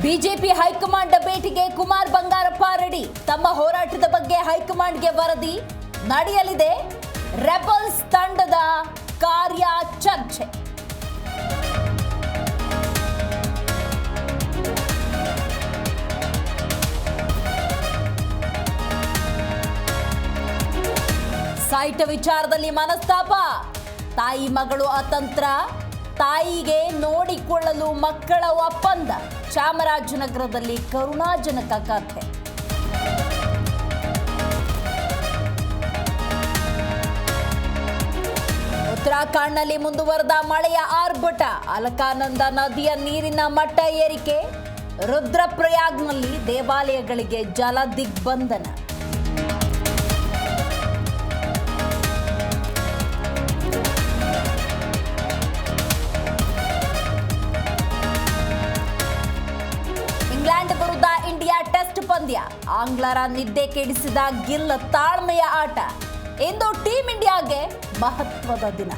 BJP high command ಭೇಟಿಗೆ Kumar Bangarappa ready. ತಮ್ಮ ಹೋರಾಟದ ಬಗ್ಗೆ ಹೈಕಮಾಂಡ್ಗೆ ವರದಿ ನಡೆಯಲಿದೆ. ರೆಬಲ್ಸ್ ತಂಡದ ಕಾರ್ಯ ಚರ್ಚೆ. ಸೈಟ್ ವಿಚಾರದಲ್ಲಿ ಮನಸ್ತಾಪ. ತಾಯಿ ಮಗಳು ಅತಂತ್ರ. ತಾಯಿಗೆ ನೋಡಿಕೊಳ್ಳಲು ಮಕ್ಕಳ ಒಪ್ಪಂದ. ಚಾಮರಾಜನಗರದಲ್ಲಿ ಕರುಣಾಜನಕ ಕಥೆ. ಉತ್ತರಾಖಂಡ್ನಲ್ಲಿ ಮುಂದುವರೆದ ಮಳೆಯ ಆರ್ಭಟ. ಅಲಕಾನಂದ ನದಿಯ ನೀರಿನ ಮಟ್ಟ ಏರಿಕೆ. ರುದ್ರಪ್ರಯಾಗ್ನಲ್ಲಿ ದೇವಾಲಯಗಳಿಗೆ ಜಲ ದಿಗ್ಬಂಧನ. ಇಂಗ್ಲೆಂಡ್ ವಿರುದ್ಧ ಇಂಡಿಯಾ ಟೆಸ್ಟ್ ಪಂದ್ಯ. ಆಂಗ್ಲರ ನಿದ್ದೆ ಕೆಡಿಸಿದ ಗಿಲ್ ತಾಳ್ಮೆಯ ಆಟ. ಇಂದು ಟೀಂ ಇಂಡಿಯಾಗೆ ಮಹತ್ವದ ದಿನ.